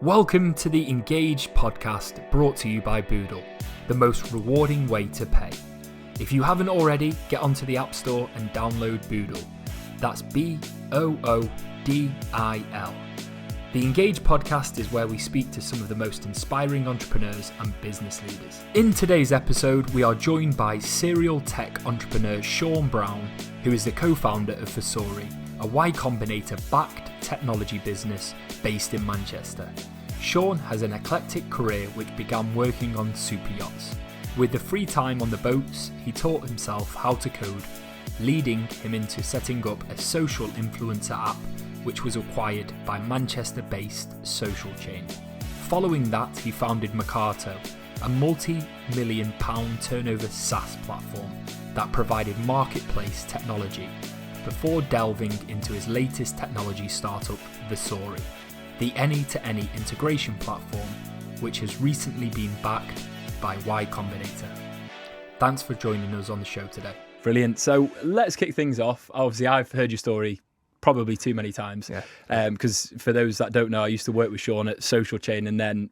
Welcome to the Engage podcast brought to you by Boodle, the most rewarding way to pay. If you haven't already, get onto the App Store and download Boodle. That's Boodil. The Engage podcast is where we speak to some of the most inspiring entrepreneurs and business leaders. In today's episode, we are joined by serial tech entrepreneur Sean Brown, who is the co-founder of Versori, a Y Combinator-backed technology business based in Manchester. Sean has an eclectic career which began working on super yachts. With the free time on the boats, he taught himself how to code, leading him into setting up a social influencer app which was acquired by Manchester-based social chain. Following that, he founded Mercarto, a multi-million pound turnover SaaS platform that provided marketplace technology, before delving into his latest technology startup, Versori, the any-to-any integration platform, which has recently been backed by Y Combinator. Thanks for joining us on the show today. Brilliant. So let's kick things off. Obviously, I've heard your story probably too many times. Because for those that don't know, I used to work with Sean at Social Chain and then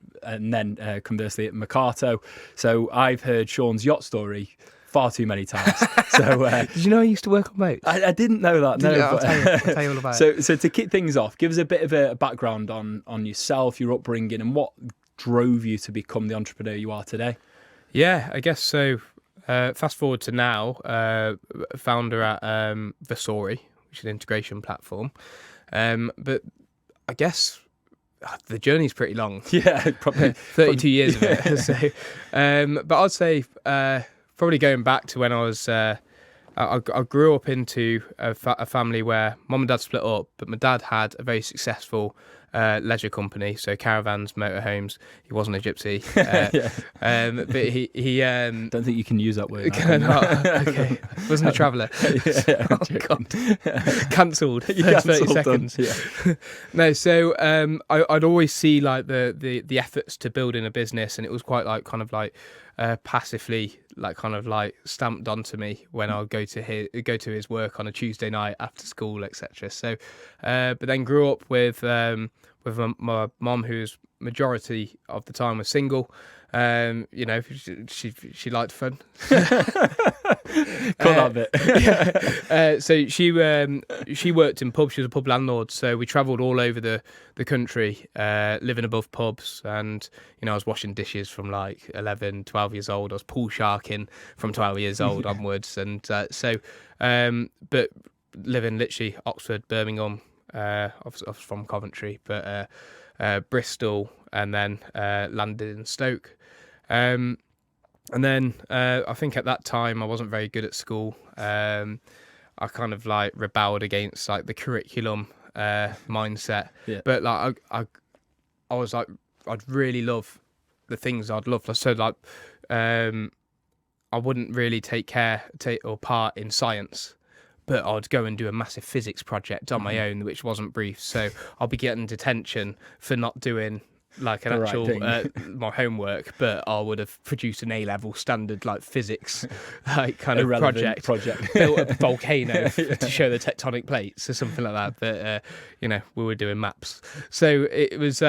conversely at Mercarto. So I've heard Sean's yacht story far too many times. So did you know I used to work on boats? I didn't know that. No, I'll tell you all about it. So to kick things off, give us a bit of a background on yourself, your upbringing, and what drove you to become the entrepreneur you are today. Yeah, I guess so. Fast forward to now, founder at Versori, which is an integration platform. But I guess the journey's pretty long. Yeah, probably 32 years of it. So, but I'd say probably going back to when I was, I grew up into a family where mum and dad split up, but my dad had a very successful leisure company, so caravans, motorhomes. He wasn't a gypsy, but he don't think you can use that word. Okay, wasn't a traveller. Oh, God. Cancelled. 30 seconds. Yeah. No, so I'd always see like the efforts to building a business, and it was quite like kind of like passively like kind of like stamped onto me when I'll go to his work on a Tuesday night after school, etc. So but then grew up with my mom, who's majority of the time was single. She liked fun. Cut that bit. So she worked in pubs. She was a pub landlord. So we travelled all over the country, living above pubs. And, I was washing dishes from like 11, 12 years old. I was pool sharking from 12 years old onwards. And but living literally Oxford, Birmingham, I was from Coventry, but Bristol, and then landed in Stoke. And then I think at that time I wasn't very good at school. I kind of like rebelled against like the curriculum mindset. Yeah. But like I was like, I'd really love the things I'd love. So like I wouldn't really take part in science, but I'd go and do a massive physics project on my own, which wasn't brief. So I'll be getting detention for not doing like an actual my homework, but I would have produced an A-level standard like physics like kind of project. Built a volcano to show the tectonic plates or something like that. But we were doing maps, so it was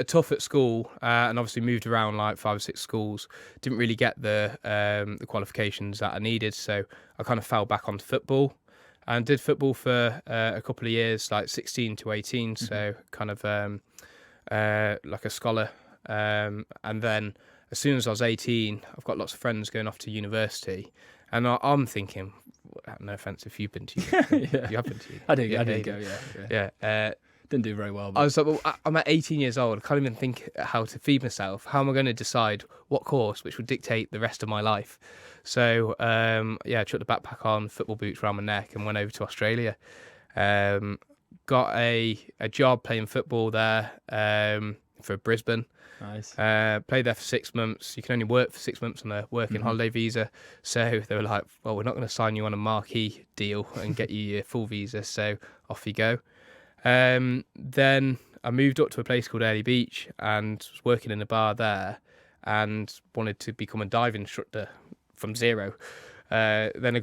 tough at school, and obviously moved around like 5 or 6 schools. Didn't really get the qualifications that I needed, so I kind of fell back onto football. And did football for a couple of years, like 16 to 18, so kind of like a scholar. And then as soon as I was 18, I've got lots of friends going off to university, and I'm thinking, no offence if you've been to uni. Yeah. You have been to uni. I did go. Didn't do very well. But I was like, well, I'm at 18 years old. I can't even think how to feed myself. How am I going to decide what course, which would dictate the rest of my life? So, I chucked the backpack on, football boots around my neck, and went over to Australia. Got a job playing football there for Brisbane. Nice. Played there for 6 months. You can only work for 6 months on a working holiday visa. So they were like, well, we're not going to sign you on a marquee deal and get you your full visa. So off you go. Then I moved up to a place called Early Beach and was working in a bar there and wanted to become a dive instructor from zero. Then I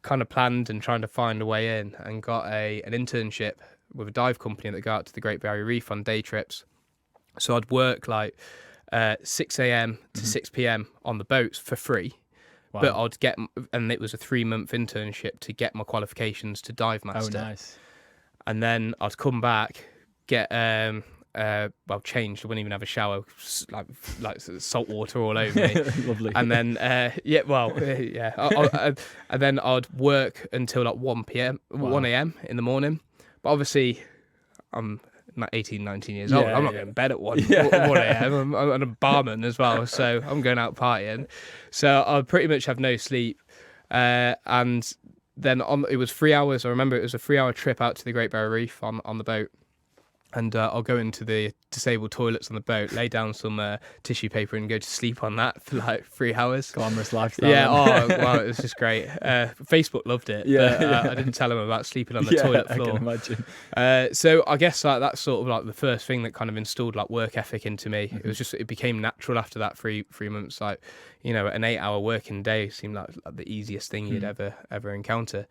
kind of planned and trying to find a way in, and got an internship with a dive company that go out to the Great Barrier Reef on day trips. So I'd work like 6 a.m. to 6 p.m. on the boats for free. Wow. But I'd get, and it was a 3-month internship to get my qualifications to dive master. Oh, nice. And then I'd come back, get changed. I wouldn't even have a shower, like salt water all over me. Lovely. And then and then I'd work until like 1 a.m. in the morning. But obviously, I'm 18, 19 years old. I'm not going to bed at 1 a.m. I'm a barman as well, so I'm going out partying. So I pretty much have no sleep. And then it was 3 hours. I remember it was a 3-hour trip out to the Great Barrier Reef on the boat. And I'll go into the disabled toilets on the boat, lay down some tissue paper and go to sleep on that for like 3 hours. Glamorous lifestyle. Yeah, wow, it was just great. Facebook loved it, but I didn't tell them about sleeping on the toilet floor. I can imagine. So I guess like that's sort of like the first thing that kind of installed like work ethic into me. Mm-hmm. It became natural after that 3 months. Like, you know, an 8-hour working day seemed like the easiest thing you'd ever encounter.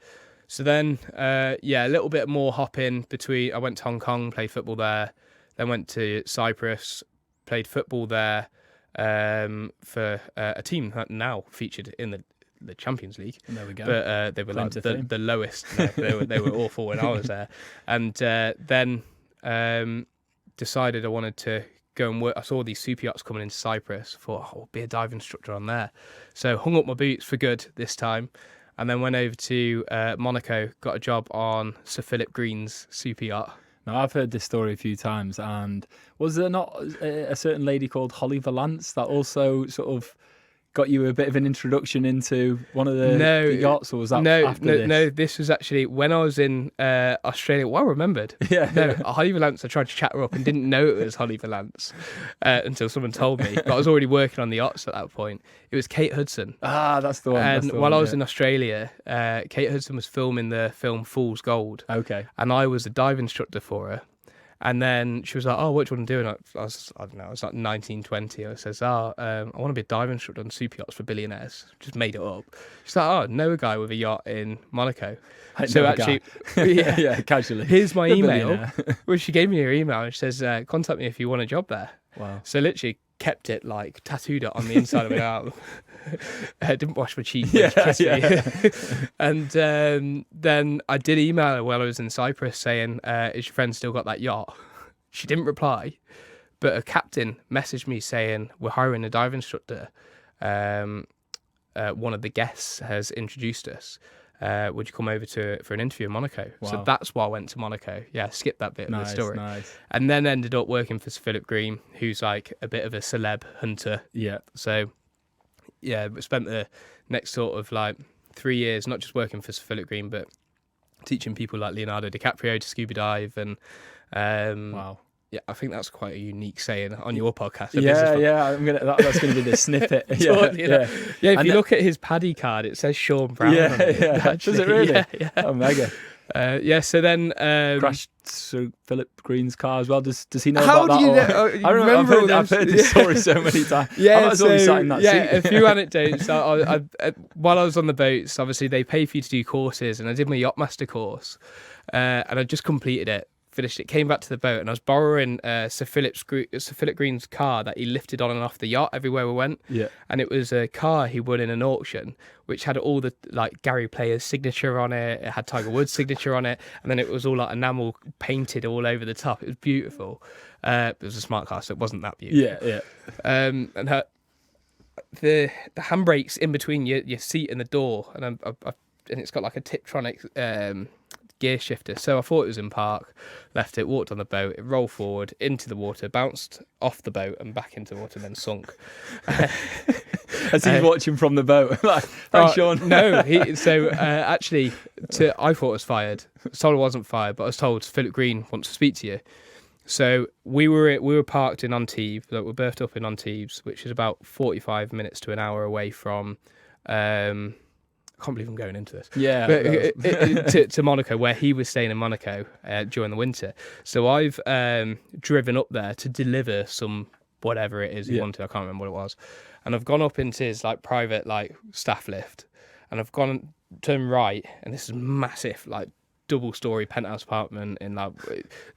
So then, a little bit more hopping between. I went to Hong Kong, played football there. Then went to Cyprus, played football there for a team that now featured in the Champions League. There we go. But they were like the lowest. No, they were awful when I was there. And then decided I wanted to go and work. I saw these super yachts coming into Cyprus. I thought, I'll be a dive instructor on there. So hung up my boots for good this time. And then went over to Monaco, got a job on Sir Philip Green's super yacht. Now, I've heard this story a few times, and was there not a certain lady called Holly Valance that also sort of got you a bit of an introduction into one of the yachts, or was that after this? No, this was actually when I was in Australia. Well remembered. Holly Valance, I tried to chat her up and didn't know it was Holly Valance until someone told me. But I was already working on the yachts at that point. It was Kate Hudson. Ah, that's the one. And while I was in Australia, Kate Hudson was filming the film Fool's Gold. Okay. And I was a dive instructor for her. And then she was like, "Oh, what do you want to do?" And I was like 19, 20. I says, I want to be a dive instructor on super yachts for billionaires. Just made it up. She's like, "Oh, know a guy with a yacht in Monaco." So actually, casually. Here's my email. Well, she gave me her email and she says, "Contact me if you want a job there." Wow. So literally kept it, like tattooed it on the inside of my arm. Didn't wash my cheek. Me. And then I did email her while I was in Cyprus saying, "Is your friend still got that yacht?" She didn't reply, but a captain messaged me saying, "We're hiring a dive instructor. One of the guests has introduced us. Would you come over for an interview in Monaco?" Wow. So that's why I went to Monaco. Yeah, skip that bit of the story. Nice. And then ended up working for Sir Philip Green, who's like a bit of a celeb hunter. Yeah. So yeah, spent the next sort of like 3 years not just working for Sir Philip Green, but teaching people like Leonardo DiCaprio to scuba dive. And wow. Yeah, I think that's quite a unique saying on your podcast. That's gonna be the snippet. If you look at his paddy card, it says Sean Brown. On it, does it really? Yeah. Oh, mega. So then crashed Sir Philip Green's car as well. Does he know how about do you that? Know? I remember. I've heard this story so many times. I might as well be sat in that seat. A few anecdotes. While I was on the boats, obviously they pay for you to do courses, and I did my yachtmaster course, and I just completed it. Finished it, came back to the boat, and I was borrowing Sir Philip Green's car that he lifted on and off the yacht everywhere we went. Yeah. And it was a car he won in an auction, which had all the like Gary Player's signature on it. It had Tiger Woods' signature on it, and then it was all like enamel painted all over the top. It was beautiful. It was a smart car, so it wasn't that beautiful. Yeah. And the handbrake's in between your seat and the door, and it's got like a Tiptronic gear shifter. So I thought it was in park, left it, walked on the boat, it rolled forward into the water, bounced off the boat and back into the water, and then sunk. As he's watching from the boat. Like, thanks, Sean. No, actually, I thought I was fired. I was told I wasn't fired, but I was told Philip Green wants to speak to you. So we were parked in Antibes, like we're berthed up in Antibes, which is about 45 minutes to an hour away from I can't believe I'm going into this. Yeah. But, to Monaco, where he was staying in Monaco during the winter. So I've driven up there to deliver some whatever it is he wanted. I can't remember what it was. And I've gone up into his like private like staff lift, and I've turned right, and this is massive, like double-story penthouse apartment in like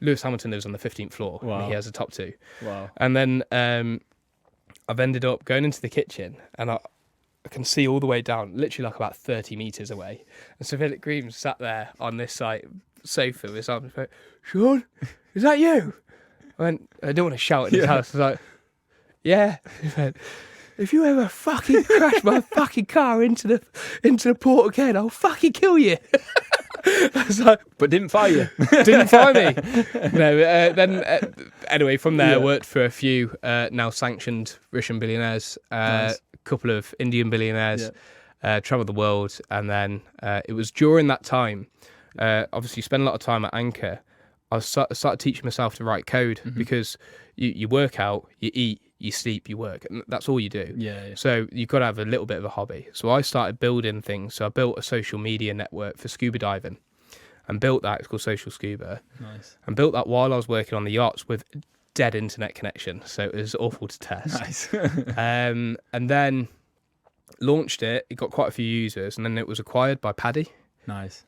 Lewis Hamilton lives on the 15th floor. Wow. And he has the top two. Wow. And then I've ended up going into the kitchen, and I can see all the way down, literally like about 30 meters away. And Sir Philip Green sat there on this like sofa with his arms like, Sean, is that you? I went, I don't want to shout at his house. I was like, yeah. He went, if you ever fucking crash my fucking car into the port again, I'll fucking kill you. I was like, But didn't fire you. didn't fire me. No. Anyway, from there, I worked for a few now sanctioned Russian billionaires, Nice. couple of Indian billionaires, traveled the world, and then it was during that time. Obviously, spent a lot of time at Anchor. I started teaching myself to write code because you work out, you eat, you sleep, you work, and that's all you do. Yeah. So you've got to have a little bit of a hobby. So I started building things. So I built a social media network for scuba diving, and built that. It's called Social Scuba. Nice. And built that while I was working on the yachts with dead internet connection. So it was awful to test. Nice. And then launched it. It got quite a few users, and then it was acquired by Paddy. Nice.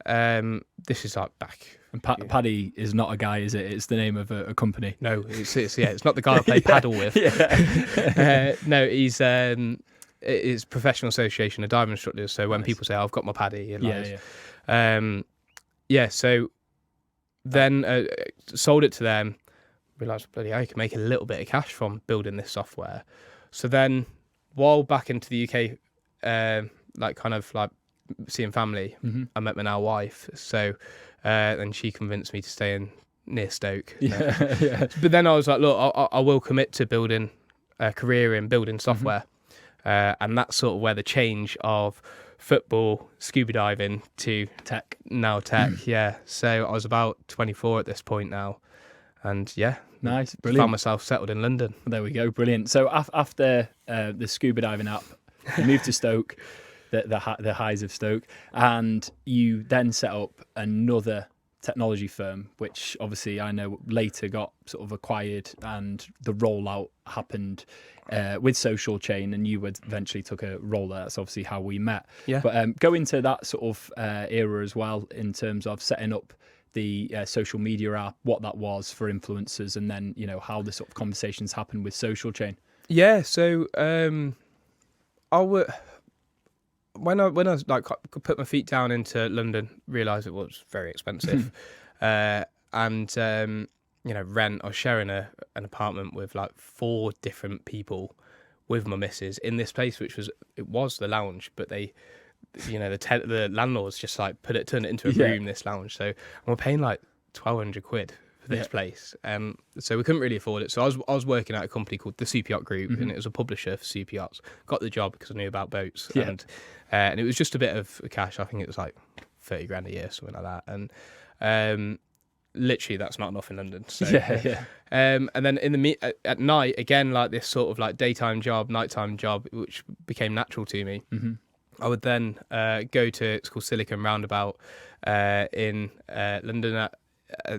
This is like back. And Paddy is not a guy, is it? It's the name of a company. No, it's not the guy I play paddle with. No, he's it's professional association of diving instructors. So when people say, "I've got my Paddy," it lies. So then sold it to them. Realised, bloody hell, you can make a little bit of cash from building this software. So then, while back into the UK, like kind of like seeing family, I met my now wife. So then she convinced me to stay in near Stoke. But then I was like, look, I will commit to building a career in building software. And that's sort of where the change of football, scuba diving to Tech. Now tech. So I was about 24 at this point now. And Nice. Brilliant. found myself settled in London. There we go. Brilliant. So after the scuba diving app, you moved to Stoke, the highs of Stoke, and you then set up another technology firm, which obviously I know later got sort of acquired, and the rollout happened with Social Chain, and you eventually took a role there. That's obviously how we met. Yeah. But go into that sort of era as well in terms of setting up the social media app, what that was for influencers, and then how the sort of conversations happened with Social Chain. Yeah. So when I was like put my feet down into London, realised it was very expensive, and rent. I was sharing an apartment with like 4 different people with my missus in this place, which was the lounge, but they. The landlords just like turned it into a room, this lounge. So we're paying like 1,200 quid for this place. So we couldn't really afford it. So I was working at a company called the Super Yacht Group, and it was a publisher for super yachts. Got the job because I knew about boats, and it was just a bit of cash. I think it was like 30 grand a year, something like that. And literally, that's not enough in London. So, and then at night, again, like this sort of like daytime job, nighttime job, which became natural to me. I would then go to, it's called Silicon Roundabout in London at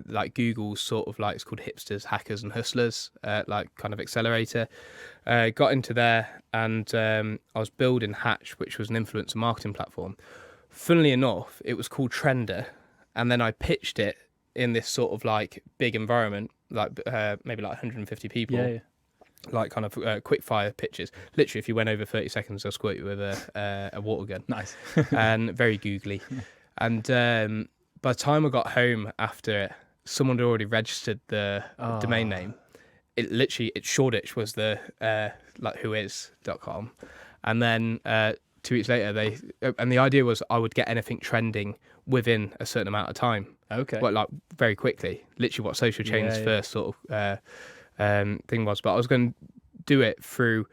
like Google's sort of like, it's called Hipsters, Hackers and Hustlers, like kind of accelerator. Got into there, and I was building Hatch, which was an influencer marketing platform. Funnily enough, it was called Trender, and then I pitched it in this sort of like big environment, like maybe like 150 people. Like kind of quick fire pitches. Literally, if you went over 30 seconds, they'll squirt you with a water gun. Nice. And very googly. And by the time I got home after it, someone had already registered the domain name. It literally, Shoreditch was the like whois.com. And then 2 weeks later, and the idea was I would get anything trending within a certain amount of time. Okay. Well, like very quickly. Literally what Social Chain's first sort of thing was, but I was going to do it through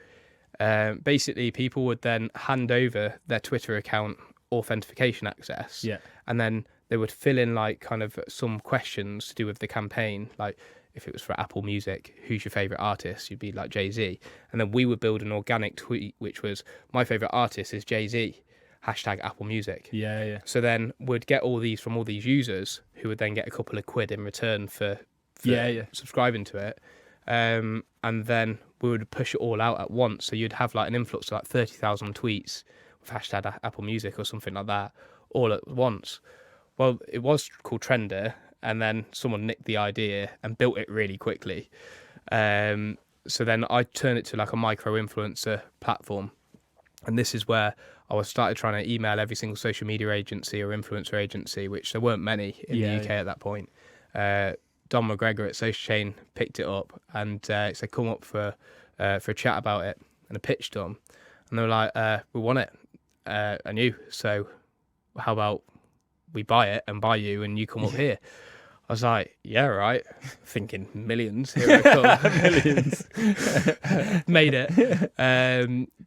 basically people would then hand over their Twitter account authentication access, and then they would fill in like kind of some questions to do with the campaign, like if it was for Apple Music, who's your favorite artist, you'd be like Jay-Z, and then we would build an organic tweet which was my favorite artist is Jay-Z, hashtag Apple Music. So then we'd get all these from all these users who would then get a couple of quid in return for subscribing to it. And then we would push it all out at once. So you'd have like an influx of like 30,000 tweets with hashtag Apple Music or something like that, all at once. Well, it was called Trender, and then someone nicked the idea and built it really quickly. So then I turned it to like a micro-influencer platform. And this is where I started trying to email every single social media agency or influencer agency, which there weren't many in the UK at that point. Don McGregor at Social Chain picked it up and said, come up for a chat about it. And I pitched them. And they were like, we want it. I knew. So how about we buy it and buy you and you come up here? I was like, yeah, right. Thinking millions. Here I come. Millions. Made it.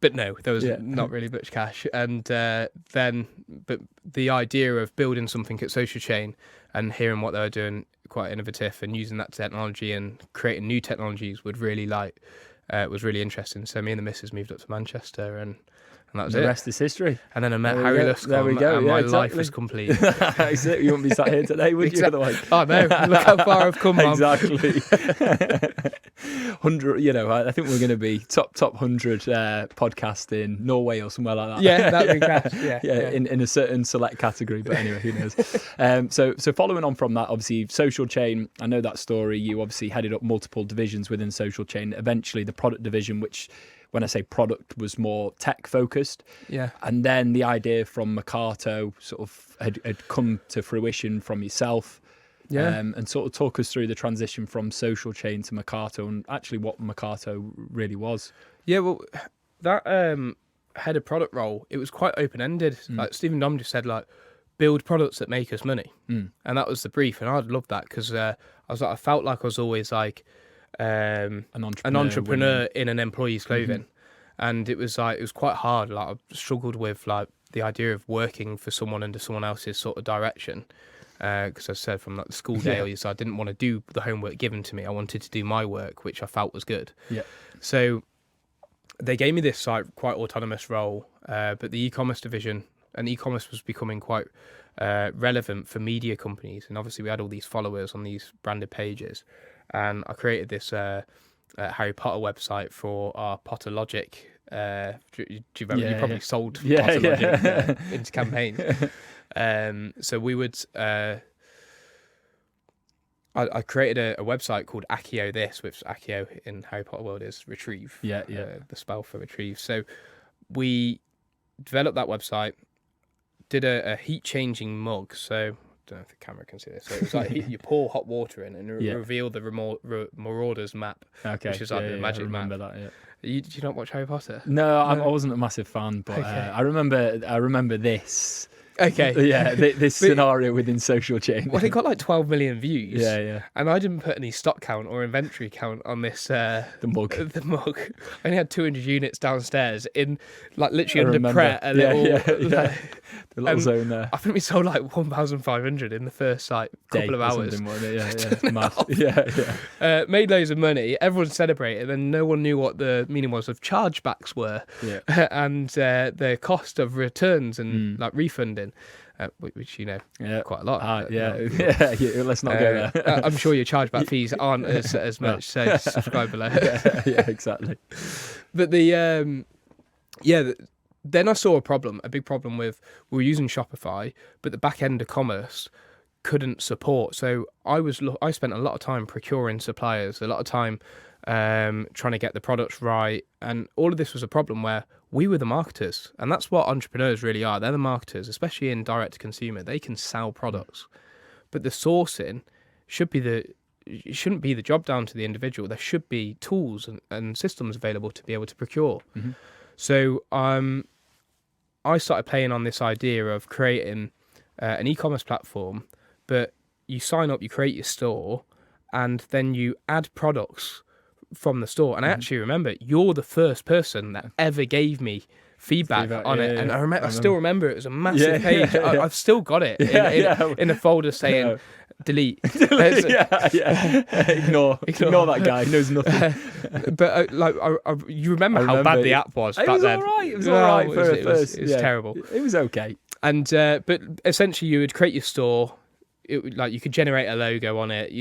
But no, there was not really much cash. And but the idea of building something at Social Chain and hearing what they were doing, quite innovative, and using that technology and creating new technologies was really interesting. So me and the missus moved up to Manchester and that was the it. rest is history. And then I met Harry Luscombe. There we go. And my life was complete. That's it. You wouldn't be sat here today, would you? Otherwise. Oh no! Look how far I've come. Exactly. 100. You know, I think we're going to be top 100 podcast in Norway or somewhere like that. Yeah, that'd be great. Yeah. In a certain select category. But anyway, who knows? So following on from that, obviously, Social Chain. I know that story. You obviously headed up multiple divisions within Social Chain. Eventually, the product division, which, when I say product, was more tech focused. Yeah. And then the idea from Mercarto sort of had come to fruition from yourself. Yeah. And sort of talk us through the transition from Social Chain to Mercarto and actually what Mercarto really was. Yeah, well, that head of product role, it was quite open-ended. Like Stephen Dom just said, like, build products that make us money. And that was the brief. And I'd love that because I felt like I was always like, an entrepreneur in an employee's clothing, and it was quite hard. Like I struggled with like the idea of working for someone under someone else's sort of direction, because I said from like the school days I didn't want to do the homework given to me. I wanted to do my work, which I felt was good. So they gave me this like quite autonomous role, but the e-commerce division, and e-commerce was becoming quite relevant for media companies, and obviously we had all these followers on these branded pages. And I created this Harry Potter website for our Potter Logic. Do you remember? You probably sold Potter Logic into campaigns. So we would. I created a website called Accio This, which Accio in Harry Potter world is retrieve. The spell for retrieve. So we developed that website, did a heat changing mug. So. I don't know if the camera can see this. So it was like you pour hot water in and reveal the Marauders map, which is like the magic map. I remember that. Yeah. Do you not watch Harry Potter? No, I wasn't a massive fan, but I remember this. Okay. Yeah, this scenario within Social Chain. Well, it got like 12 million views. Yeah. And I didn't put any stock count or inventory count on this. The mug. The mug. I only had 200 units downstairs in, like, literally under Pret. The little zone there. I think we sold like 1,500 in the first like couple of hours. Yeah. Made loads of money. Everyone celebrated, and no one knew what the meaning was of chargebacks were, and the cost of returns and like refunding. Which quite a lot. Let's not go there. I'm sure your chargeback fees aren't as much. So subscribe below. Exactly. But then I saw a big problem with we were using Shopify, but the back end of commerce couldn't support. So I spent a lot of time procuring suppliers, a lot of time trying to get the products right, and all of this was a problem where we were the marketers, and that's what entrepreneurs really are. They're the marketers, especially in direct to consumer. They can sell products, but the sourcing it shouldn't be the job down to the individual. There should be tools and systems available to be able to procure. So I started playing on this idea of creating an e-commerce platform, but you sign up, you create your store, and then you add products from the store. And I actually remember you're the first person that ever gave me feedback on it. And I still remember it was a massive page. I've still got it in a folder saying delete. Ignore that guy. He knows nothing. But you remember how bad the app was back then. It was all right. It was terrible. It was okay. And but essentially you would create your store. You could generate a logo on it,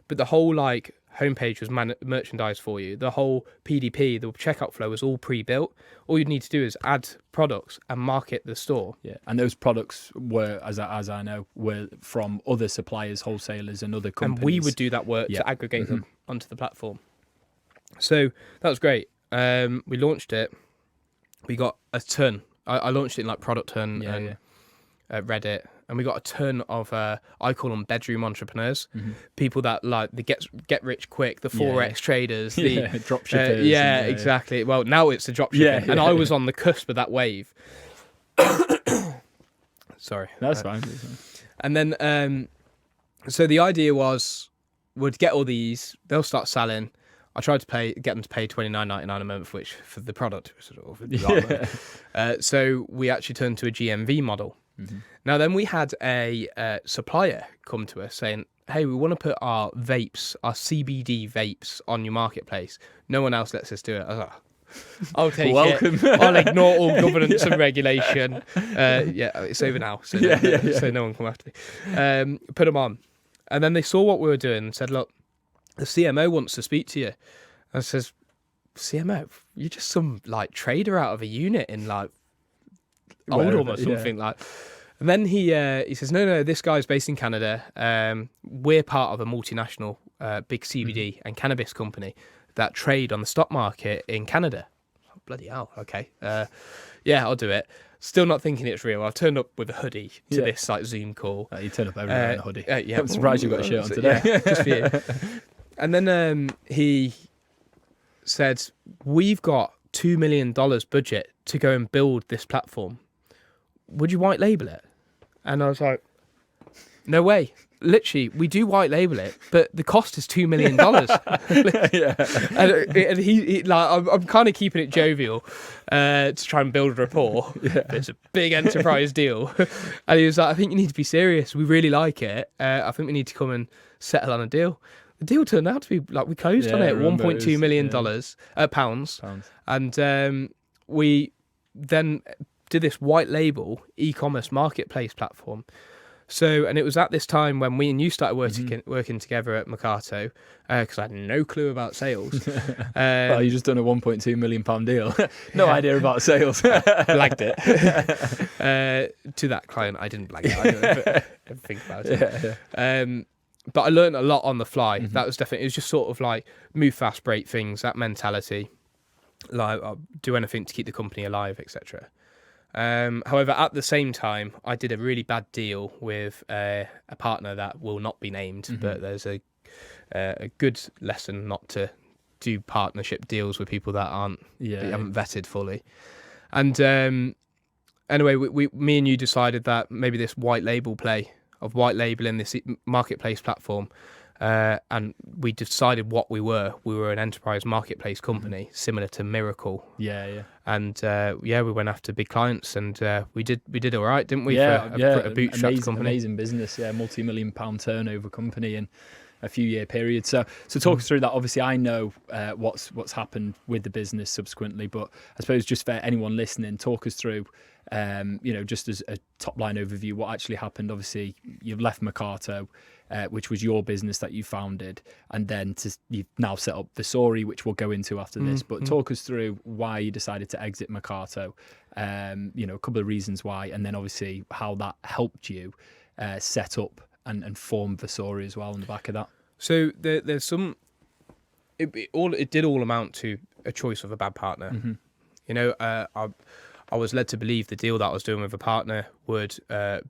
but the whole like homepage was merchandised for you. The whole PDP, the checkout flow, was all pre-built. All you'd need to do is add products and market the store. Yeah, and those products were, as I know, were from other suppliers, wholesalers, and other companies. And we would do that work to aggregate them onto the platform. So that was great. We launched it. We got a ton. I launched it in like Product Hunt and Reddit. And we got a ton of, I call them bedroom entrepreneurs, people that like the get rich quick, the Forex traders, the drop shippers. Exactly. Well, now it's the drop shipping, and I was on the cusp of that wave. Sorry, that's fine. And then, so the idea was, we'd get all these, they'll start selling. I tried to get them to pay $29.99 a month, which for the product was sort of so we actually turned to a GMV model. Now, then we had a supplier come to us saying, hey, we want to put our vapes, our CBD vapes on your marketplace. No one else lets us do it. I was like, I'll take Welcome. it. I'll ignore all governance and regulation. It's over now, so no one come after me. Put them on. And then they saw what we were doing and said, look, the CMO wants to speak to you. And I says, CMO, you're just some like trader out of a unit in like Oldham or something like. And then he says, no, this guy's based in Canada. We're part of a multinational big CBD and cannabis company that trade on the stock market in Canada. Oh, bloody hell, okay. I'll do it. Still not thinking it's real. I've turned up with a hoodie to this like Zoom call. You turn up everywhere in a hoodie. Yeah, I'm surprised you've got a shirt on today. Yeah, just for you. And then he said, we've got $2 million budget to go and build this platform. Would you white label it? And I was like, no way. Literally, we do white label it, but the cost is $2 million. And he like, I'm kind of keeping it jovial to try and build rapport. It's a big enterprise deal. And he was like, I think you need to be serious. We really like it. I think we need to come and settle on a deal. The deal turned out to be like, we closed on it at $1.2 million pounds. And we then did this white label e-commerce marketplace platform. So, and it was at this time when we and you started working together at Mercarto, because I had no clue about sales. Well, you just done a £1.2 million deal. No idea about sales. Blagged it. To that client, I didn't blag it. I didn't think about it. But I learned a lot on the fly. That was definitely, it was just sort of like move fast, break things, that mentality. Like, I'll do anything to keep the company alive, etc. However, at the same time, I did a really bad deal with a partner that will not be named, but there's a good lesson not to do partnership deals with people that aren't that you haven't vetted fully. And anyway, me and you decided that maybe this white label play of white labeling this marketplace platform. And we decided what we were. We were an enterprise marketplace company, similar to Miracle. And we went after big clients, and we did all right, didn't we? For a bootstrapped company. Amazing business, multi-million-pound turnover company in a few-year period. So talk us through that. Obviously, I know what's happened with the business subsequently, but I suppose just for anyone listening, talk us through. Just as a top-line overview, what actually happened. Obviously, you've left Mercarto, which was your business that you founded, and then you've now set up Versori, which we'll go into after this. But talk us through why you decided to exit Mercarto, a couple of reasons why, and then obviously how that helped you set up and form Versori as well on the back of that. So there's some... It did all amount to a choice of a bad partner. I was led to believe the deal that I was doing with a partner would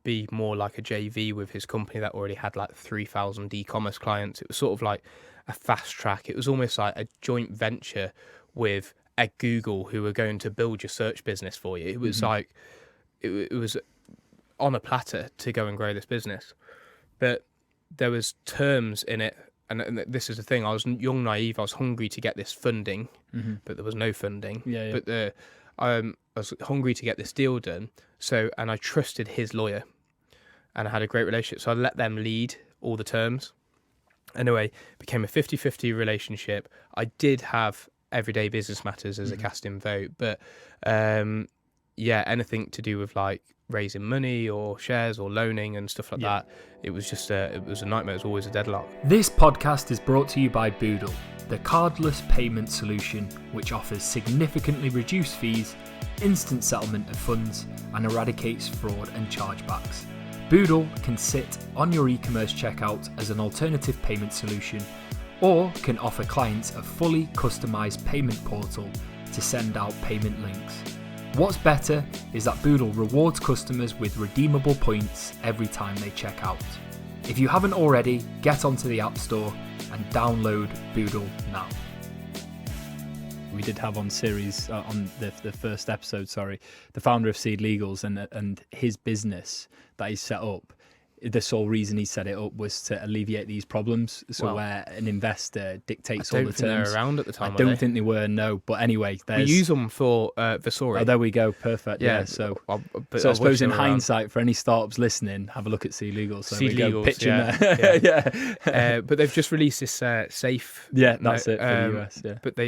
be more like a JV with his company that already had like 3,000 e-commerce clients. It was sort of like a fast track. It was almost like a joint venture with a Google who were going to build your search business for you. It was like, it was on a platter to go and grow this business. But there was terms in it. And this is the thing. I was young, naive. I was hungry to get this funding, but there was no funding. But I was hungry to get this deal done, and I trusted his lawyer, and I had a great relationship, so I let them lead all the terms. Anyway, it became a 50-50 relationship. I did have everyday business matters as a casting vote, but anything to do with like raising money or shares or loaning and stuff like that. It was just it was a nightmare. It was always a deadlock. This podcast is brought to you by Boodle, the cardless payment solution which offers significantly reduced fees, instant settlement of funds, and eradicates fraud and chargebacks. Boodle can sit on your e-commerce checkout as an alternative payment solution, or can offer clients a fully customized payment portal to send out payment links. What's better is that Boodle rewards customers with redeemable points every time they check out. If you haven't already, get onto the App Store and download Boodle now. We did have on series, on the first episode, the founder of Seed Legals and his business that he set up. The sole reason he set it up was to alleviate these problems. So where an investor dictates all the terms. I don't think they were around at the time. I don't think they were, no. But anyway, we use them for Versori. Oh, there we go. Perfect. Yeah. So I suppose in hindsight, for any startups listening, have a look at Seed Legals. So Seed we go, Legals, pitch in there. Yeah. But they've just released this safe. Yeah, that's it for the US. Yeah. But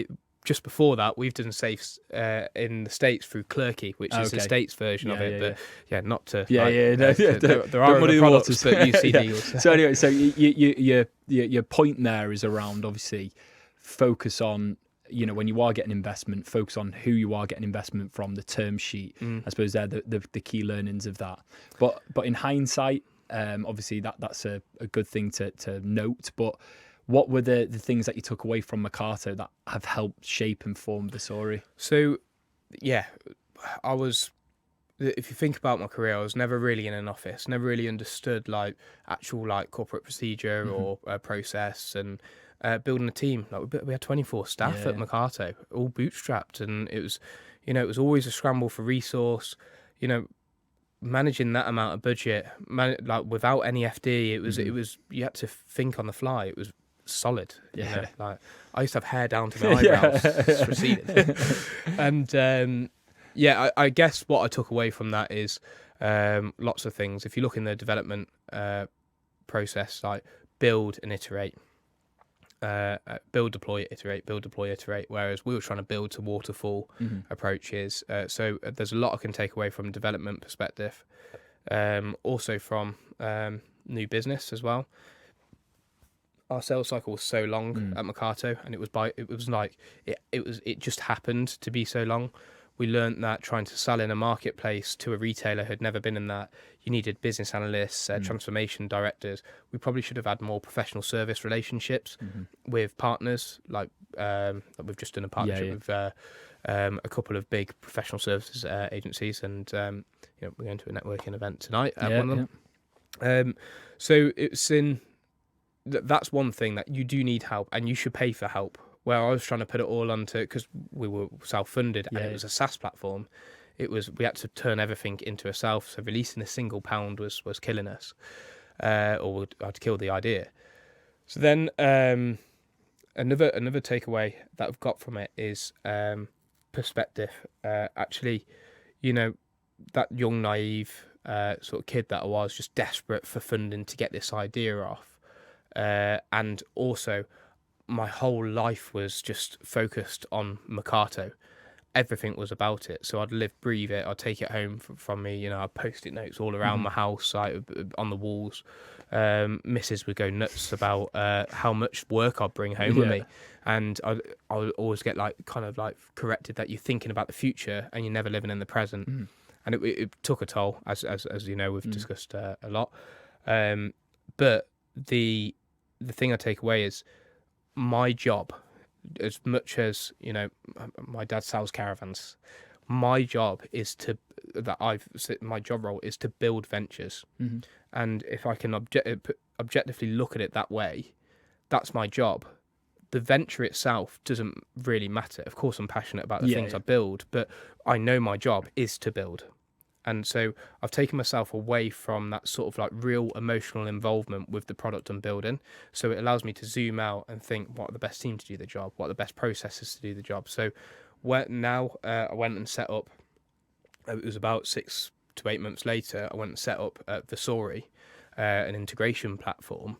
just before that, we've done safes in the States through Clerky, which is the States version of it. But not to. There are other products, but you see deals. So anyway, so your point there is around, obviously, focus on, when you are getting investment, focus on who you are getting investment from, the term sheet. I suppose they're the key learnings of that. But in hindsight, obviously that's a good thing to note. But what were the things that you took away from Mercarto that have helped shape and form Versori? So, if you think about my career, I was never really in an office, never really understood actual corporate procedure or process, and building a team. We had 24 staff at Mercarto, all bootstrapped, and it was always a scramble for resource. Managing that amount of budget, without any FD, it was you had to think on the fly. It was solid. I used to have hair down to my eyebrows. It's receded. And I guess what I took away from that is lots of things. If you look in the development process, build and iterate, build, deploy, iterate, whereas we were trying to build to waterfall approaches. So there's a lot I can take away from a development perspective, also from new business as well. Our sales cycle was so long at Mercarto, and it just happened to be so long. We learned that trying to sell in a marketplace to a retailer who had never been in that, you needed business analysts, transformation directors. We probably should have had more professional service relationships with partners. We've just done a partnership with a couple of big professional services agencies, and we're going to a networking event tonight at one of them. So it's in. That's one thing that you do need help, and you should pay for help. Where I was trying to put it all onto, because we were self-funded and it was a SaaS platform, we had to turn everything into a self. So releasing a single pound was killing us, or I'd kill the idea. So then another takeaway that I've got from it is perspective. Actually, that young, naive sort of kid that I was, just desperate for funding to get this idea off. And also, my whole life was just focused on Mercarto. Everything was about it. So I'd live, breathe it. I'd take it home from me. I'd post-it notes all around my house, on the walls. Mrs. would go nuts about how much work I'd bring home with me. And I would always get corrected that you're thinking about the future and you're never living in the present. And it took a toll, as we've discussed a lot. But the thing I take away is my job, as much as my dad sells caravans, my job my job role is to build ventures. And if I can objectively look at it that way, that's my job. The venture itself doesn't really matter. Of course, I'm passionate about the things I build, but I know my job is to build. And so I've taken myself away from that sort of real emotional involvement with the product I'm building. So it allows me to zoom out and think, what are the best team to do the job? What are the best processes to do the job? So I went and set up, it was about 6 to 8 months later, I went and set up Versori, an integration platform.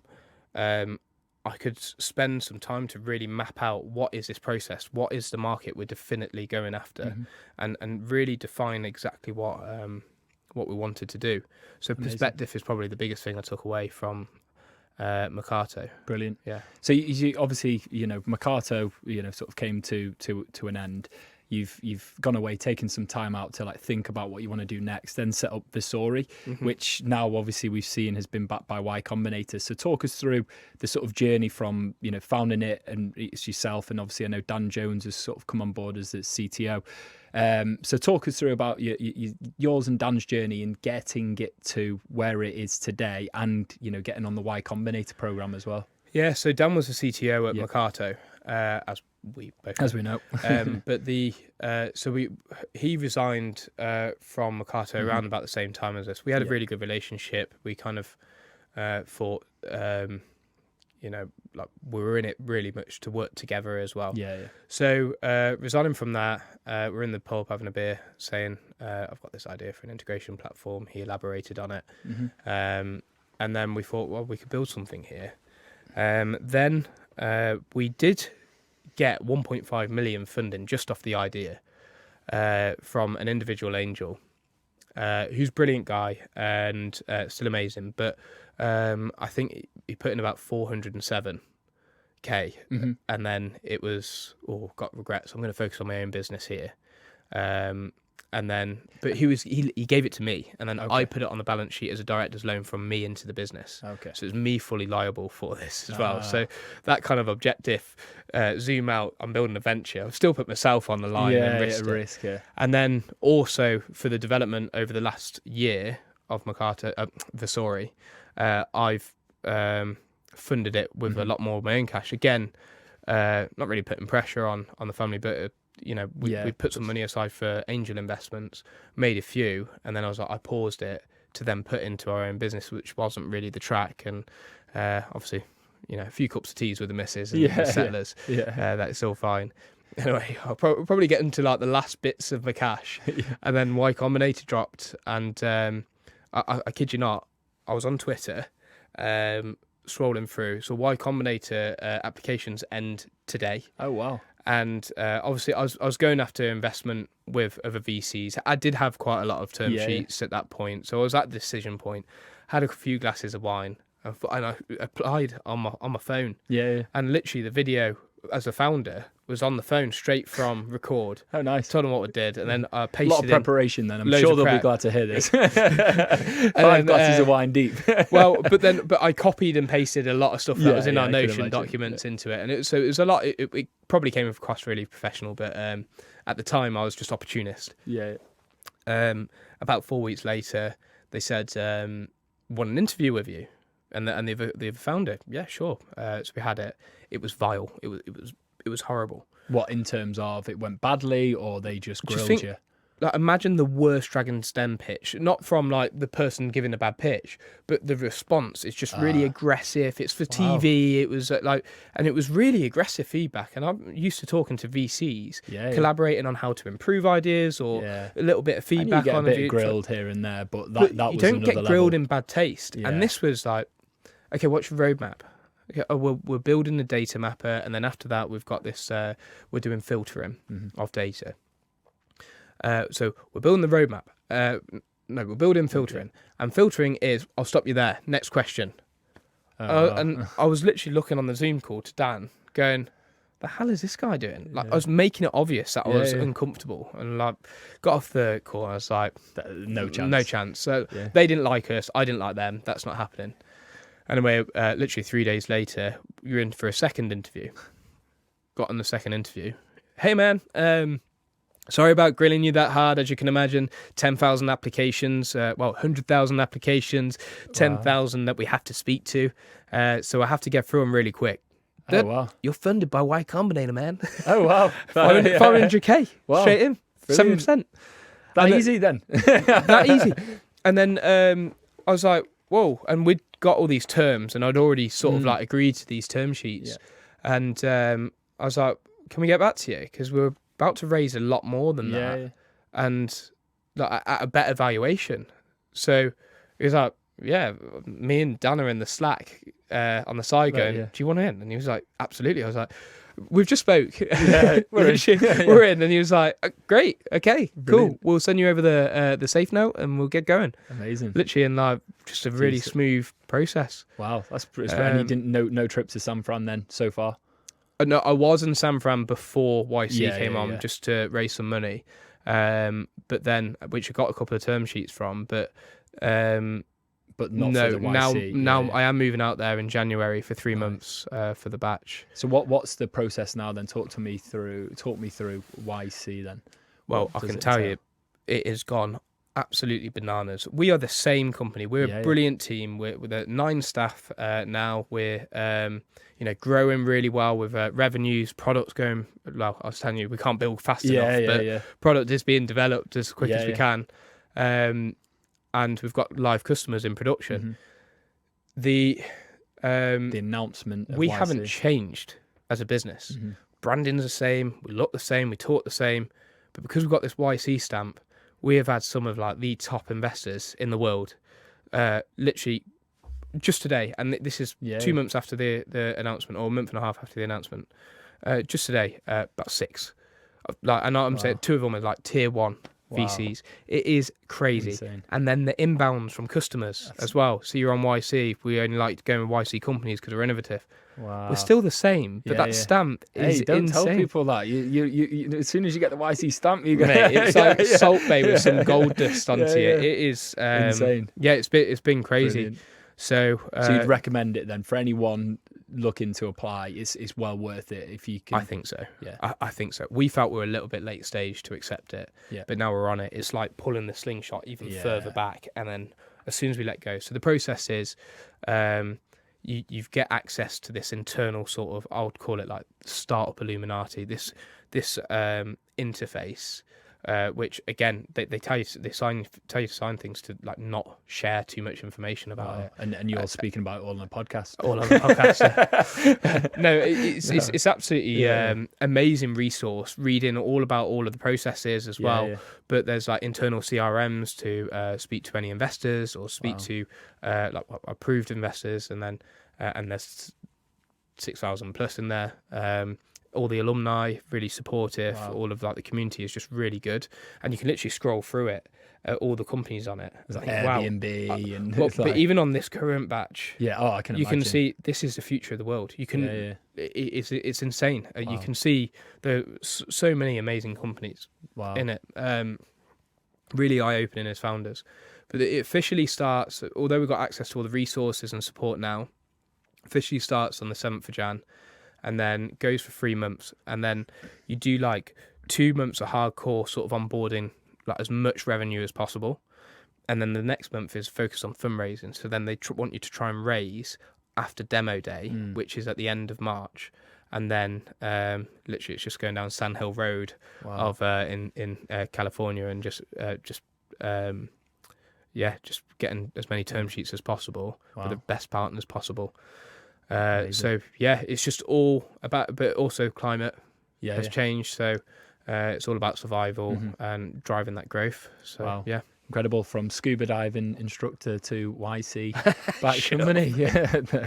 I could spend some time to really map out what is this process, what is the market we're definitely going after, and really define exactly what what we wanted to do. So Amazing. perspective is probably the biggest thing I took away from Mercarto. Brilliant. Yeah. So you obviously, Mercarto, sort of came to an end. You've gone away, taken some time out to like think about what you want to do next, then set up Versori, which now obviously we've seen has been backed by Y Combinator. So talk us through the sort of journey from, founding it, and it's yourself, and obviously I know Dan Jones has sort of come on board as the CTO. So talk us through about yours and Dan's journey in getting it to where it is today, and getting on the Y Combinator program as well. Yeah, so Dan was the CTO at Mercarto, as we both know. But he resigned from Mercarto around about the same time as us. We had a really good relationship. We kind of thought, like we were in it really much to work together as well. Yeah. So resigning from that, we're in the pub having a beer, saying, I've got this idea for an integration platform. He elaborated on it. And then we thought, well, we could build something here. Then we did get 1.5 million funding just off the idea from an individual angel who's a brilliant guy and still amazing. But I think he put in about 407k, and then it was, got regrets. I'm going to focus on my own business here. And then, but he gave it to me, and then I put it on the balance sheet as a director's loan from me into the business. Okay. So it's me fully liable for this as well. So that kind of objective, zoom out, I'm building a venture. I've still put myself on the line and risk it. And then also for the development over the last year of Mercarto, Versori, I've funded it with a lot more of my own cash. Again, not really putting pressure on the family, but we put some money aside for angel investments, made a few, and then I paused it to then put into our own business, which wasn't really the track. And obviously, a few cups of teas with the missus and the settlers, that's all fine. Anyway, I'll probably get into like the last bits of my cash, and then Y Combinator dropped, and I kid you not, I was on Twitter, scrolling through. So Y Combinator applications end today. Oh wow. And obviously, I was going after investment with other VCs. I did have quite a lot of term sheets at that point, so I was at the decision point. Had a few glasses of wine, and I applied on my phone. Yeah. And literally, the video as a founder was on the phone straight from record. Oh, nice. Told them what we did, and then I pasted a lot of preparation. Then I'm sure they'll be glad to hear this. 5 glasses of wine deep. Well, but I copied and pasted a lot of stuff that was in our Notion documents into it, and it was a lot. It probably came across really professional, but at the time I was just opportunist. Yeah. About 4 weeks later, they said, "Want an interview with you?" And the founder, yeah, sure. So we had it. It was vile. It was horrible. What, in terms of it went badly, or they just grilled you? Like, imagine the worst Dragon's Den pitch, not from like the person giving a bad pitch, but the response is just really aggressive. It's for TV. It was and it was really aggressive feedback. And I'm used to talking to VCs, collaborating on how to improve ideas or a little bit of feedback. You get on a bit grilled here and there, but that was you don't another get grilled level. in bad taste. Yeah. And this was like, okay, what's your roadmap? Okay, we're building the data mapper, and then after that we've got this. We're doing filtering of data. So we're building the roadmap. No, we're building filtering, and filtering is. I'll stop you there. Next question. And I was literally looking on the Zoom call to Dan, going, "The hell is this guy doing?" Like I was making it obvious that I was uncomfortable, and like got off the call. And I was like, "No chance, no chance." So they didn't like us. I didn't like them. That's not happening. Anyway, literally 3 days later, you're in for a second interview. Got on the second interview. Hey, man, sorry about grilling you that hard, as you can imagine. 10,000 applications, 100,000 applications, 10,000 that we have to speak to. So I have to get through them really quick. Oh, wow. You're funded by Y Combinator, man. Oh, wow. 500k, wow. Straight in, Brilliant. 7%. That easy then? That easy. And then I was like, whoa, and we'd got all these terms, and I'd already sort of like agreed to these term sheets. And I was like, can we get back to you? Because we're about to raise a lot more than that, and like, at a better valuation. So he was like, yeah, me and Dan are in the Slack on the side going, do you want in? And he was like, absolutely. I was like, we've just spoke. Yeah, we're in. We're in. And he was like, great, okay, Brilliant. cool. We'll send you over the safe note and we'll get going. Amazing. Literally in like just a really smooth process. Wow, that's pretty. And you didn't no trip to San Fran then so far? No, I was in San Fran before YC came on just to raise some money. But then, which I got a couple of term sheets from, but not for the YC. Now I am moving out there in January for 3 months for the batch. So what's the process now then? Talk me through YC then. Well, I can tell you, it has gone absolutely bananas. We are the same company. We're a brilliant team. We're with 9 staff now. We're growing really well with revenues, products going. Well, I was telling you, we can't build fast enough, but product is being developed as quick as we can. And we've got live customers in production. The announcement of we YC. haven't changed as a business. Branding's the same, we look the same, we talk the same, but because we've got this YC stamp, we have had some of like the top investors in the world literally just today, and this is 2 months after the announcement, or a month and a half after the announcement, just today, about 6, and I'm saying 2 of them are like tier 1 VCs. It is crazy. Insane. And then the inbounds from customers as well. So you're on YC. We only like going with YC companies because they're innovative. Wow. We're still the same, but that stamp is don't insane. tell people that. You as soon as you get the YC stamp, you go. Mate, it's like Salt Bay with some gold dust onto it. It is insane. Yeah, it's been crazy. Brilliant. So you'd recommend it then for anyone looking to apply? It's well worth it if you can. I think so. Yeah, I think so. We felt we were a little bit late stage to accept it, but now we're on it. It's like pulling the slingshot even further back, and then as soon as we let go. So the process is, you get access to this internal sort of, I would call it like startup Illuminati. This interface. Which again, they tell you to sign things to like not share too much information about it. And you're speaking about it all on the podcast. All on the podcast. No, it's absolutely amazing resource. Reading all about all of the processes as well. But there's like internal CRMs to speak to any investors or speak to like approved investors, and then and there's 6,000 plus in there. All the alumni really supportive. All of like the community is just really good, and you can literally scroll through it. All the companies on it. There's like Airbnb and. But even on this current batch, I can. You can see this is the future of the world. You can. It's insane. You can see there's so many amazing companies in it. Really eye opening as founders. But it officially starts. Although we've got access to all the resources and support now, officially starts on the 7th of Jan. And then goes for 3 months, and then you do like 2 months of hardcore sort of onboarding, like as much revenue as possible, and then the next month is focused on fundraising. So then they want you to try and raise after demo day, which is at the end of March, and then literally it's just going down Sand Hill Road of in California, and just getting as many term sheets as possible with the best partners possible. So it's just all about, but also climate has changed. So it's all about survival and driving that growth. So incredible. From scuba diving instructor to YC back to money.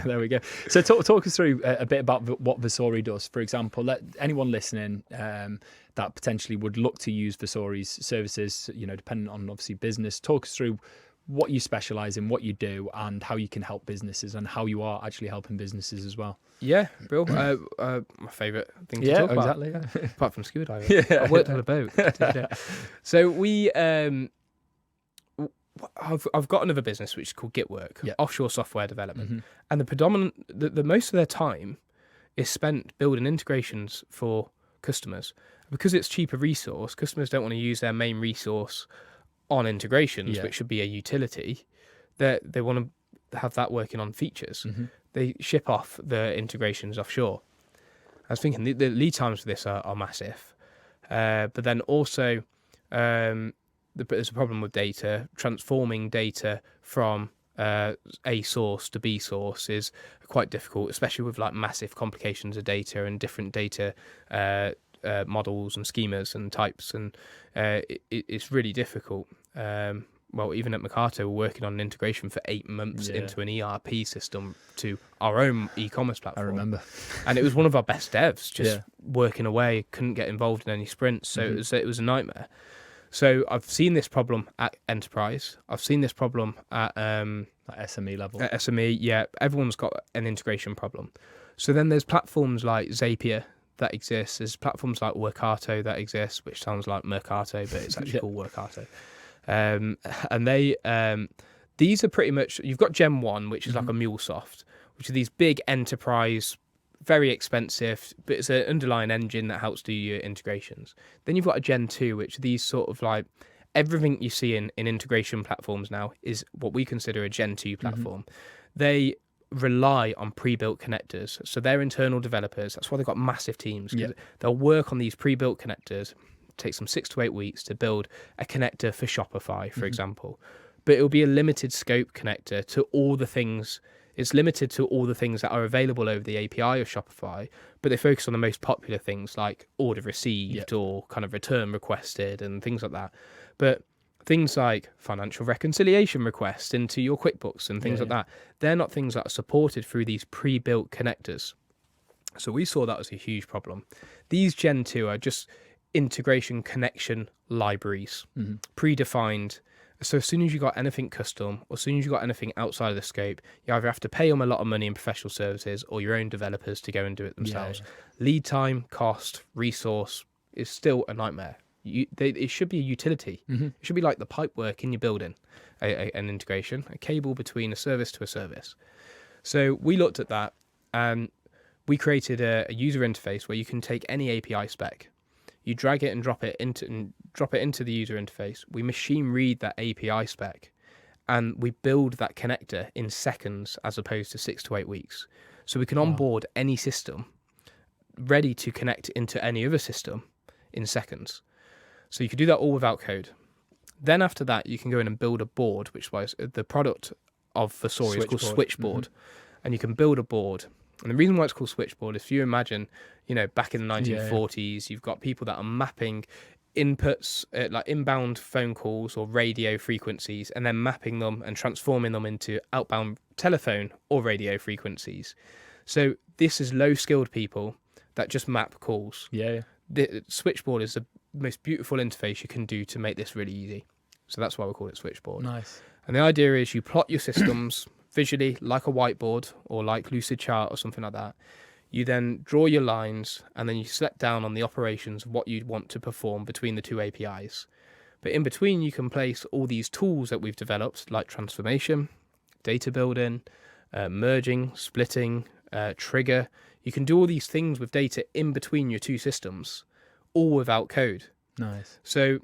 There we go. So talk us through a bit about what Versori does. For example, let anyone listening that potentially would look to use Versori's services, depending on obviously business, talk us through what you specialize in, what you do, and how you can help businesses, and how you are actually helping businesses as well. Yeah, Bill. My favourite thing to talk about. Exactly. Apart from scuba diving, I worked on a boat. So we, I've got another business which is called Gitwork, offshore software development, and the most of their time is spent building integrations for customers. Because it's cheaper resource, customers don't want to use their main resource on integrations, which should be a utility. They want to have that working on features. They ship off the integrations offshore. I was thinking the lead times for this are massive, but then also there's a problem with data. Transforming data from A source to B source is quite difficult, especially with like massive complications of data and different data models and schemas and types, and it's really difficult. well, even at Mercarto, we're working on an integration for 8 months Yeah. into an ERP system to our own e-commerce platform. I remember. And it was one of our best devs, just Yeah. working away, couldn't get involved in any sprints, so Mm-hmm. it was a nightmare. So I've seen this problem at enterprise. I've seen this problem at SME level. At SME. Yeah, everyone's got an integration problem. So then there's platforms like Zapier that exist. There's platforms like Mercarto that exist, which sounds like Mercarto, but it's actually called Mercarto. And they these are pretty much, you've got Gen 1, which is like a MuleSoft, which are these big enterprise, very expensive, but it's an underlying engine that helps do your integrations. Then you've got a Gen 2, which are these sort of like, everything you see in integration platforms now is what we consider a Gen 2 platform. They rely on pre-built connectors. So they're internal developers. That's why they've got massive teams. They'll work on these pre-built connectors. It takes them 6 to 8 weeks to build a connector for Shopify, for example. But it'll be a limited scope connector to all the things. It's limited to all the things that are available over the API of Shopify, but they focus on the most popular things like order received or kind of return requested and things like that. But things like financial reconciliation requests into your QuickBooks and things like that, they're not things that are supported through these pre-built connectors. So we saw that as a huge problem. These Gen 2 are just integration connection libraries, predefined. So as soon as you got anything custom, or as soon as you got anything outside of the scope, you either have to pay them a lot of money in professional services or your own developers to go and do it themselves. Lead time, cost, resource is still a nightmare. It should be a utility. It should be like the pipework in your building, an integration, a cable between a service to a service. So we looked at that and we created a user interface where you can take any API spec, you drag it and drop it into the user interface. We machine read that API spec, and we build that connector in seconds as opposed to 6 to 8 weeks. So we can onboard any system ready to connect into any other system in seconds. So you can do that all without code. Then after that, you can go in and build a board, which was the product of Versori is called Switchboard. And you can build a board. And the reason why it's called Switchboard is if you imagine, back in the 1940s, you've got people that are mapping inputs, like inbound phone calls or radio frequencies, and then mapping them and transforming them into outbound telephone or radio frequencies. So this is low-skilled people that just map calls. The Switchboard is the most beautiful interface you can do to make this really easy. So that's why we call it Switchboard. Nice. And the idea is you plot your systems visually like a whiteboard or like Lucid Chart or something like that. You then draw your lines and then you select down on the operations of what you'd want to perform between the two APIs. But in between, you can place all these tools that we've developed, like transformation, data building, merging, splitting, trigger. You can do all these things with data in between your two systems, all without code. Nice. So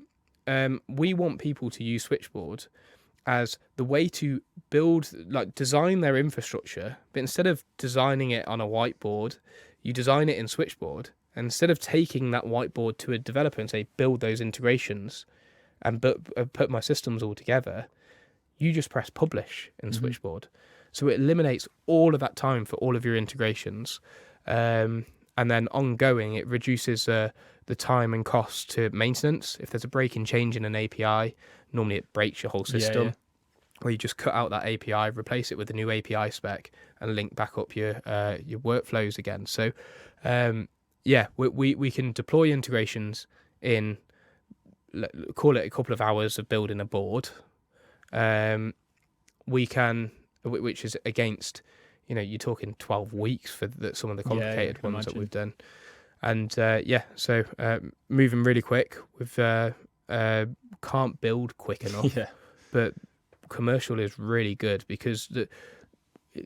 we want people to use Switchboard as the way to build, like design their infrastructure, but instead of designing it on a whiteboard, you design it in Switchboard. And instead of taking that whiteboard to a developer and say, build those integrations and put my systems all together, you just press publish in Switchboard. So it eliminates all of that time for all of your integrations. And then ongoing, it reduces the time and cost to maintenance. If there's a break and change in an API, normally it breaks your whole system. Where you just cut out that API, replace it with a new API spec, and link back up your workflows again. So, we can deploy integrations in, call it a couple of hours of building a board. We can, which is against, you're talking 12 weeks for some of the complicated ones that we've done. And so moving really quick. We've can't build quick enough, but commercial is really good because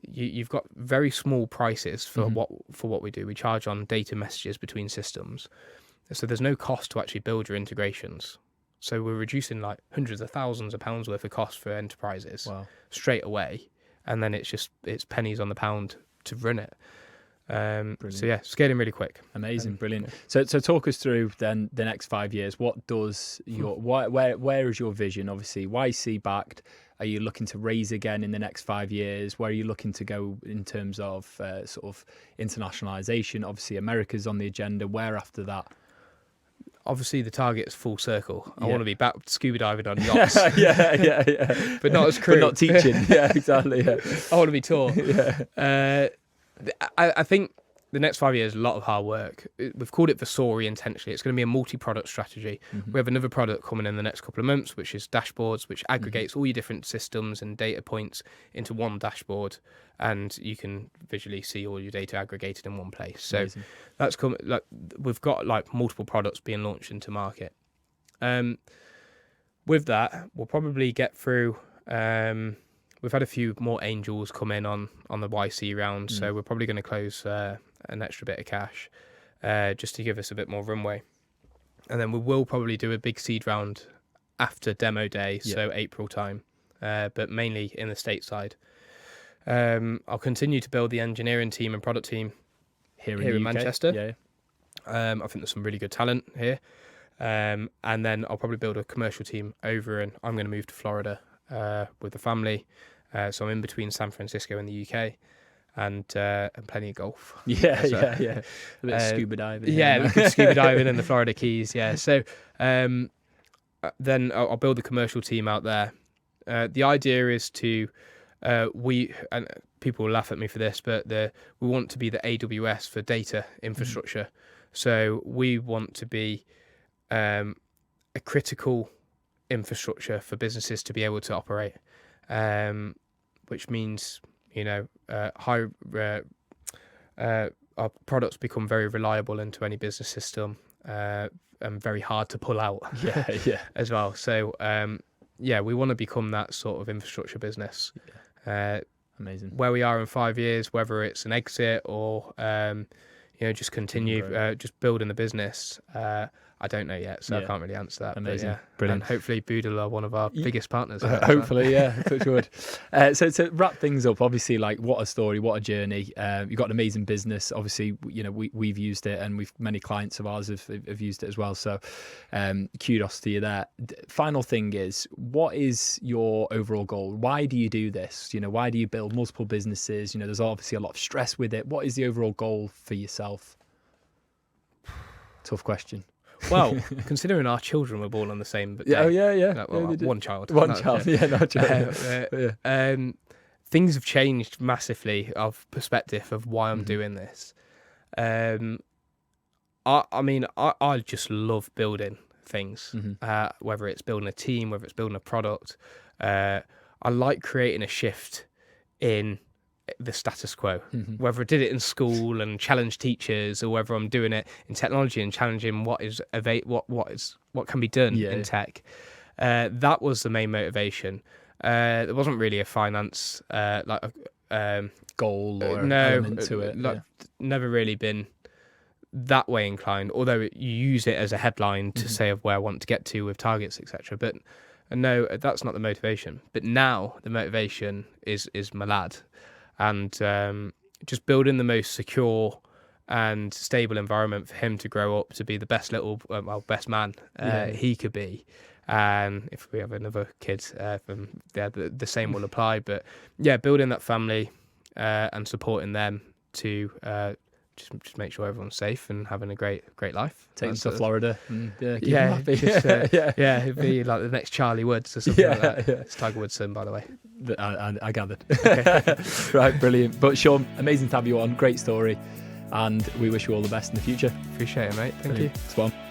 you've got very small prices for what we do. We charge on data messages between systems, so there's no cost to actually build your integrations. So we're reducing like hundreds of thousands of pounds worth of cost for enterprises straight away, and then it's pennies on the pound to run it. So scaling really quick. Amazing, brilliant. So talk us through then the next 5 years. What does your where is your vision? Obviously, YC backed. Are you looking to raise again in the next 5 years? Where are you looking to go in terms of sort of internationalization? Obviously, America's on the agenda. Where after that? obviously the target's full circle. I Yeah. want to be back scuba diving on yachts. yeah. But not as crew. But not teaching. Yeah, exactly. Yeah. I want to be taught. Yeah. I think the next 5 years, a lot of hard work. We've called it Versori intentionally. It's going to be a multi-product strategy. We have another product coming in the next couple of months, which is dashboards, which aggregates all your different systems and data points into one dashboard, and you can visually see all your data aggregated in one place. So Amazing. that's come. Like, we've got like multiple products being launched into market. With that, we'll probably get through. We've had a few more angels come in on the YC round, so we're probably going to close an extra bit of cash just to give us a bit more runway. And then we will probably do a big seed round after demo day, so April time, but mainly in the stateside. I'll continue to build the engineering team and product team here in Manchester. Yeah. I think there's some really good talent here. And then I'll probably build a commercial team over, and I'm going to move to Florida with the family. So I'm in between San Francisco and the UK, and plenty of golf. Yeah. So, A bit of scuba diving. Yeah, we could scuba diving in the Florida Keys. Yeah. So then I'll build the commercial team out there. The idea is to and people will laugh at me for this, but we want to be the AWS for data infrastructure. So we want to be a critical infrastructure for businesses to be able to operate, which means our products become very reliable into any business system and very hard to pull out. Yeah. As well. So we want to become that sort of infrastructure business. Amazing. Where we are in 5 years, whether it's an exit or just continue just building the business, I don't know yet, so I can't really answer that. Amazing. But Brilliant. And hopefully Boodle are one of our biggest partners. Hopefully, touch wood. So to wrap things up, obviously, like, what a story, what a journey. You've got an amazing business. Obviously, we've used it, and many clients of ours have used it as well. So kudos to you there. Final thing is, what is your overall goal? Why do you do this? Why do you build multiple businesses? There's obviously a lot of stress with it. What is the overall goal for yourself? Tough question. Well, considering our children were born on the same day. One child. Things have changed massively of perspective of why I'm doing this. I just love building things, whether it's building a team, whether it's building a product. I like creating a shift in the status quo, whether I did it in school and challenge teachers, or whether I'm doing it in technology and challenging what can be done in tech. That was the main motivation. There wasn't really a finance goal or element to it. Never really been that way inclined, although you use it as a headline to say of where I want to get to with targets, etc. But no, that's not the motivation. But now the motivation is my lad. And just building the most secure and stable environment for him to grow up to be the best best man he could be. And if we have another kid, the same will apply. But building that family and supporting them to just make sure everyone's safe and having a great life. Take them to Florida and keep them happy. It'd be like the next Charlie Woods or something like that. Yeah. It's Tiger Woods' son, by the way. I gathered. Okay. Right, brilliant. But Sean, amazing to have you on. Great story. And we wish you all the best in the future. Appreciate it, mate. Thank you. Spot on.